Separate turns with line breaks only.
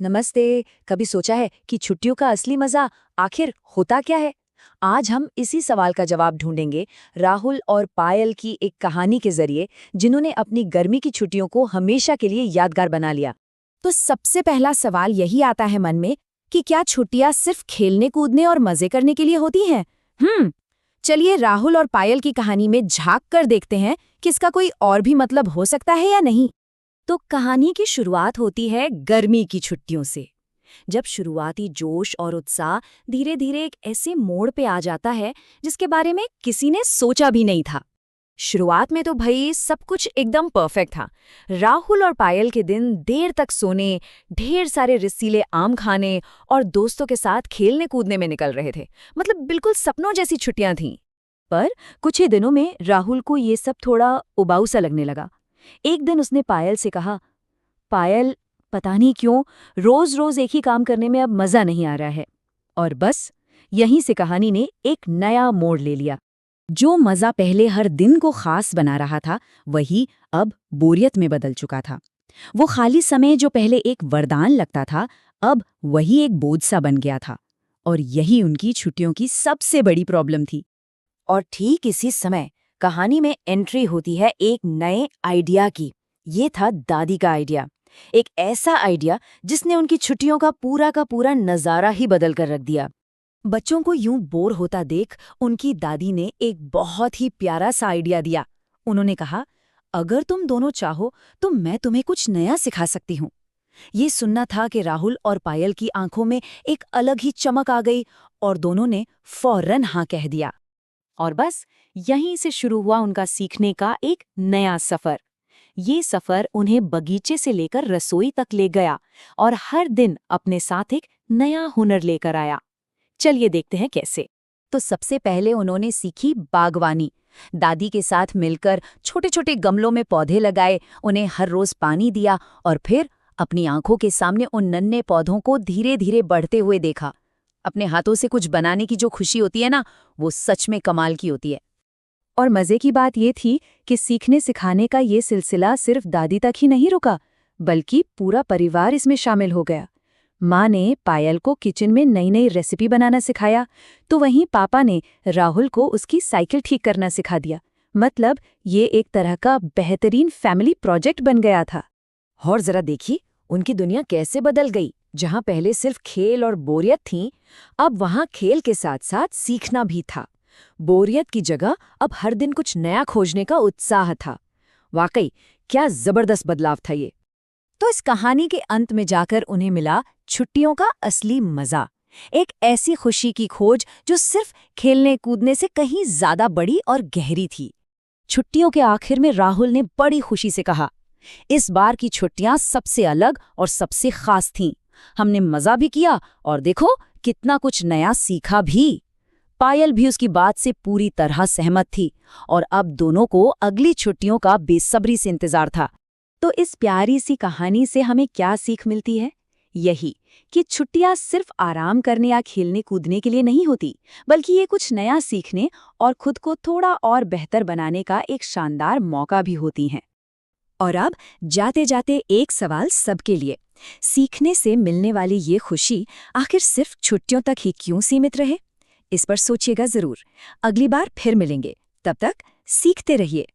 नमस्ते। कभी सोचा है कि छुट्टियों का असली मजा आखिर होता क्या है? आज हम इसी सवाल का जवाब ढूंढेंगे राहुल और पायल की एक कहानी के जरिए, जिन्होंने अपनी गर्मी की छुट्टियों को हमेशा के लिए यादगार बना लिया।
तो सबसे पहला सवाल यही आता है मन में कि क्या छुट्टियां सिर्फ खेलने कूदने और मजे करने के लिए होती हैं? चलिए राहुल और पायल की कहानी में झांक कर देखते हैं कि इसका कोई और भी मतलब हो सकता है या नहीं।
तो कहानी की शुरुआत होती है गर्मी की छुट्टियों से, जब शुरुआती जोश और उत्साह धीरे धीरे एक ऐसे मोड़ पे आ जाता है जिसके बारे में किसी ने सोचा भी नहीं था। शुरुआत में तो भाई सब कुछ एकदम परफेक्ट था। राहुल और पायल के दिन देर तक सोने, ढेर सारे रसीले आम खाने और दोस्तों के साथ खेलने कूदने में निकल रहे थे। मतलब बिल्कुल सपनों जैसी छुट्टियां थीं। पर कुछ ही दिनों में राहुल को ये सब थोड़ा उबाऊ सा लगने लगा। एक दिन उसने पायल से कहा, पायल, पता नहीं क्यों रोज रोज एक ही काम करने में अब मजा नहीं आ रहा है। और बस यहीं से कहानी ने एक नया मोड़ ले लिया। जो मजा पहले हर दिन को खास बना रहा था, वही अब बोरियत में बदल चुका था। वो खाली समय जो पहले एक वरदान लगता था, अब वही एक बोझ सा बन गया था। और यही उनकी छुट्टियों की सबसे बड़ी प्रॉब्लम थी। और ठीक इसी समय कहानी में एंट्री होती है एक नए आइडिया की। ये था दादी का आइडिया। एक ऐसा आइडिया जिसने उनकी छुट्टियों का पूरा नजारा ही बदल कर रख दिया। बच्चों को यूं बोर होता देख उनकी दादी ने एक बहुत ही प्यारा सा आइडिया दिया। उन्होंने कहा, अगर तुम दोनों चाहो तो मैं तुम्हें कुछ नया सिखा सकती हूँ। ये सुनना था कि राहुल और पायल की आंखों में एक अलग ही चमक आ गई और दोनों ने फौरन हाँ कह दिया। और बस यहीं से शुरू हुआ उनका सीखने का एक नया सफर। ये सफर उन्हें बगीचे से लेकर रसोई तक ले गया और हर दिन अपने साथ एक नया हुनर लेकर आया। चलिए देखते हैं कैसे। तो सबसे पहले उन्होंने सीखी बागवानी। दादी के साथ मिलकर छोटे छोटे गमलों में पौधे लगाए, उन्हें हर रोज पानी दिया और फिर अपनी आंखों के सामने उन नन्हे पौधों को धीरे धीरे बढ़ते हुए देखा। अपने हाथों से कुछ बनाने की जो खुशी होती है ना, वो सच में कमाल की होती है। और मजे की बात ये थी कि सीखने सिखाने का ये सिलसिला सिर्फ दादी तक ही नहीं रुका, बल्कि पूरा परिवार इसमें शामिल हो गया। माँ ने पायल को किचन में नई नई रेसिपी बनाना सिखाया, तो वहीं पापा ने राहुल को उसकी साइकिल ठीक करना सिखा दिया। मतलब ये एक तरह का बेहतरीन फैमिली प्रोजेक्ट बन गया था। और जरा देखिए उनकी दुनिया कैसे बदल गई। जहाँ पहले सिर्फ खेल और बोरियत थी, अब वहाँ खेल के साथ साथ सीखना भी था। बोरियत की जगह अब हर दिन कुछ नया खोजने का उत्साह था। वाकई क्या जबरदस्त बदलाव था ये। तो इस कहानी के अंत में जाकर उन्हें मिला छुट्टियों का असली मजा। एक ऐसी खुशी की खोज जो सिर्फ खेलने कूदने से कहीं ज्यादा बड़ी और गहरी थी। छुट्टियों के आखिर में राहुल ने बड़ी खुशी से कहा, इस बार की छुट्टियां सबसे अलग और सबसे खास थीं। हमने मजा भी किया और देखो कितना कुछ नया सीखा भी। पायल भी उसकी बात से पूरी तरह सहमत थी और अब दोनों को अगली छुट्टियों का बेसब्री से इंतजार था। तो इस प्यारी सी कहानी से हमें क्या सीख मिलती है? यही कि छुट्टियां सिर्फ आराम करने या खेलने कूदने के लिए नहीं होती, बल्कि ये कुछ नया सीखने और खुद को थोड़ा और बेहतर बनाने का एक शानदार मौका भी होती हैं। और अब जाते जाते एक सवाल सबके लिए, सीखने से मिलने वाली ये खुशी आखिर सिर्फ छुट्टियों तक ही क्यों सीमित रहे? इस पर सोचिएगा जरूर। अगली बार फिर मिलेंगे, तब तक सीखते रहिए।